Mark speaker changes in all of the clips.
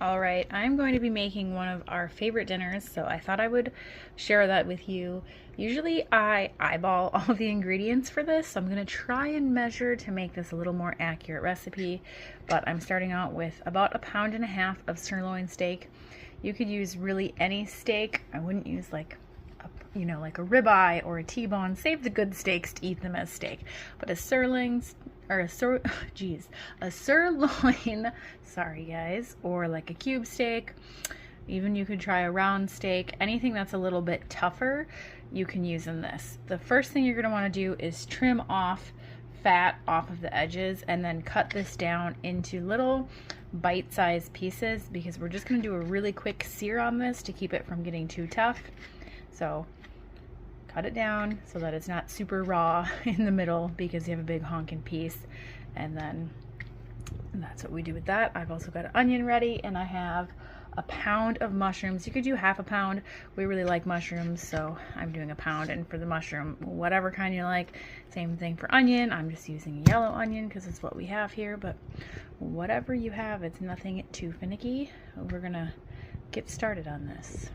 Speaker 1: Alright, I'm going to be making one of our favorite dinners, so I thought I would share that with you. Usually I eyeball all the ingredients for this, so I'm going to try and measure to make this a little more accurate recipe, but I'm starting out with about 1.5 pounds of sirloin steak. You could use really any steak. I wouldn't use like a ribeye or a T-bone. Save the good steaks to eat them as steak. But a sirloin, sorry guys, or like a cube steak. Even you could try a round steak. Anything that's a little bit tougher, you can use in this. The first thing you're going to want to do is trim off fat off of the edges and then cut this down into little bite-sized pieces because we're just going to do a really quick sear on this to keep it from getting too tough. So cut it down so that it's not super raw in the middle because you have a big honking piece, and then that's what we do with that. I've also got an onion ready, and I have 1 pound of mushrooms. You could do 1/2 pound. We really like mushrooms, so I'm doing 1 pound. And for the mushroom, whatever kind you like, same thing for onion. I'm just using yellow onion because it's what we have here, but whatever you have, it's nothing too finicky. We're gonna get started on this.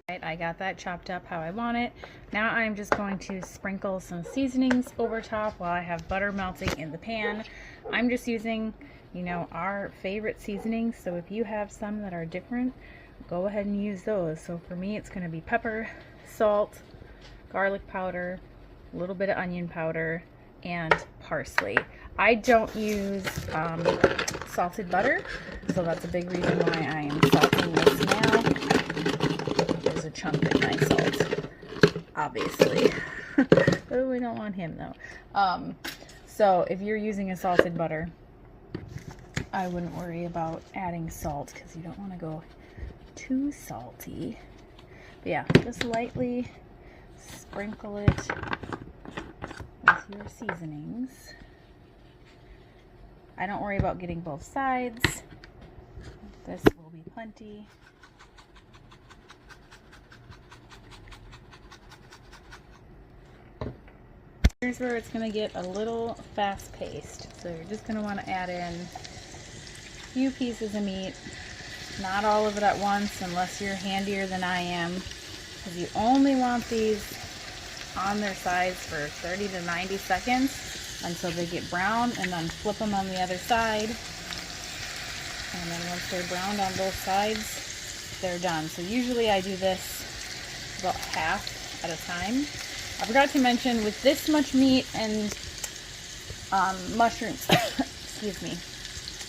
Speaker 1: Right, I got that chopped up how I want it. Now I'm just going to sprinkle some seasonings over top while I have butter melting in the pan. I'm just using, our favorite seasonings, so if you have some that are different, go ahead and use those. So for me, it's going to be pepper, salt, garlic powder, a little bit of onion powder, and parsley. I don't use salted butter, so that's a big reason why I am salting this now. There's a chunk of my salt, obviously. Oh, we don't want him though. So if you're using a salted butter, I wouldn't worry about adding salt because you don't want to go too salty. But yeah, just lightly sprinkle it with your seasonings. I don't worry about getting both sides. This will be plenty. Here's where it's going to get a little fast-paced. So you're just going to want to add in a few pieces of meat. Not all of it at once unless you're handier than I am, because you only want these on their sides for 30 to 90 seconds until they get brown, and then flip them on the other side. And then once they're browned on both sides, they're done. So usually I do this about half at a time. I forgot to mention, with this much meat and mushrooms, excuse me,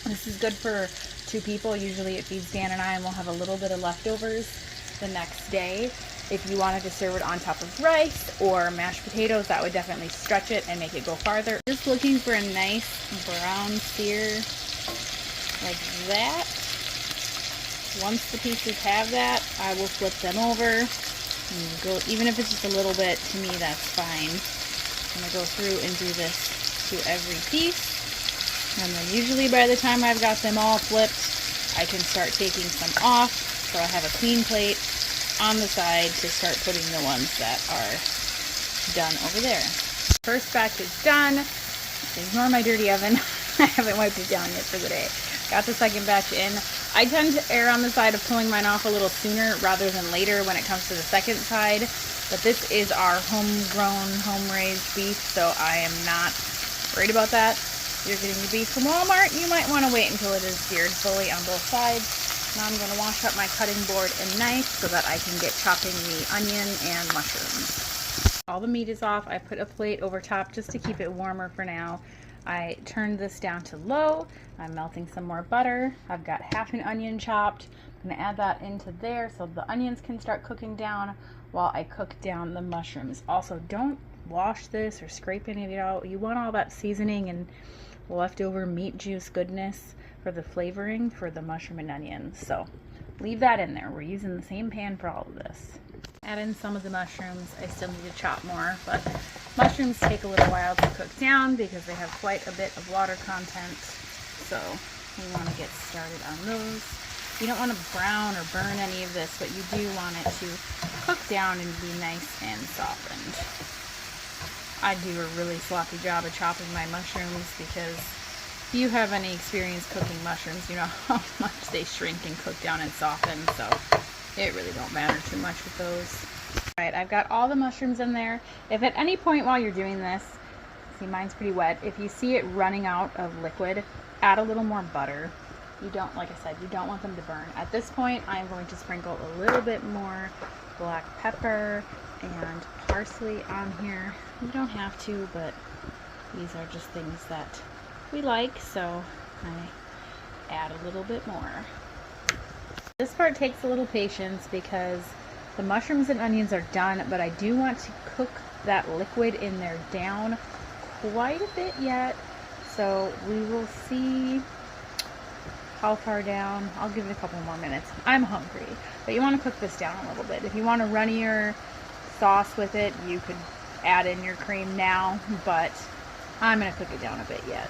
Speaker 1: this is good for 2 people. Usually it feeds Dan and I, and we'll have a little bit of leftovers the next day. If you wanted to serve it on top of rice or mashed potatoes, that would definitely stretch it and make it go farther. Just looking for a nice brown sear like that. Once the pieces have that, I will flip them over. Even if it's just a little bit, to me that's fine. I'm going to go through and do this to every piece. And then usually by the time I've got them all flipped, I can start taking some off. So I have a clean plate on the side to start putting the ones that are done over there. First batch is done. Ignore my dirty oven. I haven't wiped it down yet for the day. Got the second batch in. I tend to err on the side of pulling mine off a little sooner rather than later when it comes to the second side. But this is our homegrown, home-raised beef, so I am not worried about that. If you're getting the beef from Walmart, you might want to wait until it is seared fully on both sides. Now I'm going to wash up my cutting board and knife so that I can get chopping the onion and mushrooms. All the meat is off. I put a plate over top just to keep it warmer for now. I turned this down to low. I'm melting some more butter. I've got half an onion chopped. I'm going to add that into there so the onions can start cooking down while I cook down the mushrooms. Also, don't wash this or scrape any of it out. You want all that seasoning and leftover meat juice goodness for the flavoring for the mushroom and onions. So leave that in there. We're using the same pan for all of this. Add in some of the mushrooms. I still need to chop more, but mushrooms take a little while to cook down because they have quite a bit of water content. So we want to get started on those. You don't want to brown or burn any of this, but you do want it to cook down and be nice and softened. I do a really sloppy job of chopping my mushrooms because If you have any experience cooking mushrooms, you know how much they shrink and cook down and soften, so it really don't matter too much with those. All right, I've got all the mushrooms in there. If at any point while you're doing this, see mine's pretty wet, if you see it running out of liquid, add a little more butter. You don't, like I said, you don't want them to burn. At this point, I'm going to sprinkle a little bit more black pepper and parsley on here. You don't have to, but these are just things that we like, so I add a little bit more. This part takes a little patience because the mushrooms and onions are done, but I do want to cook that liquid in there down quite a bit yet, so we will see how far down. I'll give it a couple more minutes. I'm hungry, but you want to cook this down a little bit. If you want a runnier sauce with it, you could add in your cream now, but I'm going to cook it down a bit yet.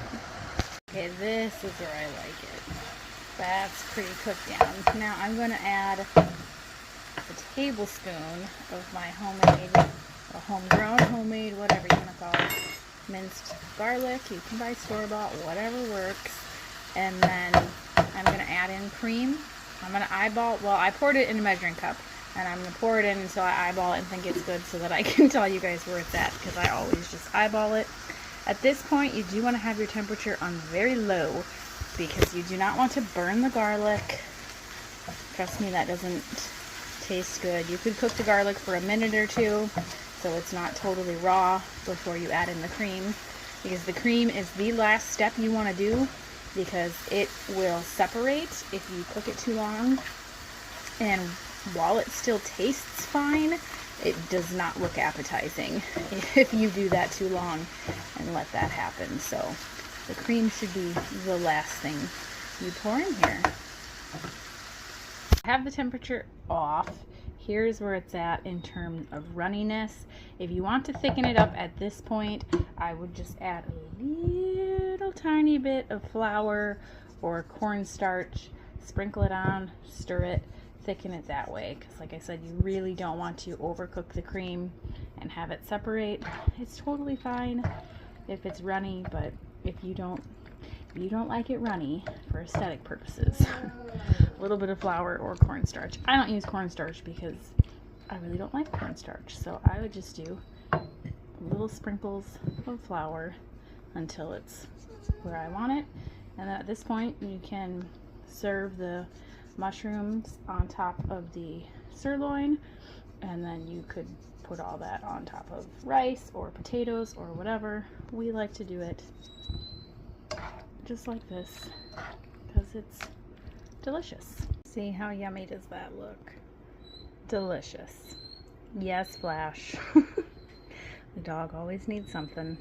Speaker 1: Okay, this is where I like it. That's pretty cooked down. Now I'm going to add a tablespoon of my homemade, or homegrown, homemade, whatever you want to call it, minced garlic. You can buy store-bought, whatever works. And then I'm going to add in cream. I'm going to eyeball, well, I poured it in a measuring cup, and I'm going to pour it in until I eyeball it and think it's good so that I can tell you guys where it's at, because I always just eyeball it. At this point, you do want to have your temperature on very low because you do not want to burn the garlic. Trust me, that doesn't taste good. You could cook the garlic for a minute or two so it's not totally raw before you add in the cream, because the cream is the last step you want to do, because it will separate if you cook it too long, and while it still tastes fine, it does not look appetizing if you do that too long and let that happen. So the cream should be the last thing you pour in here. Have the temperature off. Here's where it's at in terms of runniness. If you want to thicken it up at this point, I would just add a little tiny bit of flour or cornstarch, sprinkle it on, stir it, thicken it that way, because like I said, you really don't want to overcook the cream and have it separate. It's totally fine if it's runny, but if you don't like it runny for aesthetic purposes, a little bit of flour or cornstarch. I don't use cornstarch because I really don't like cornstarch, so I would just do little sprinkles of flour until it's where I want it. And then at this point, you can serve the mushrooms on top of the sirloin, and then you could put all that on top of rice or potatoes or whatever. We like to do it just like this because it's delicious. See how yummy does that look? Delicious. Yes, Flash. The dog always needs something.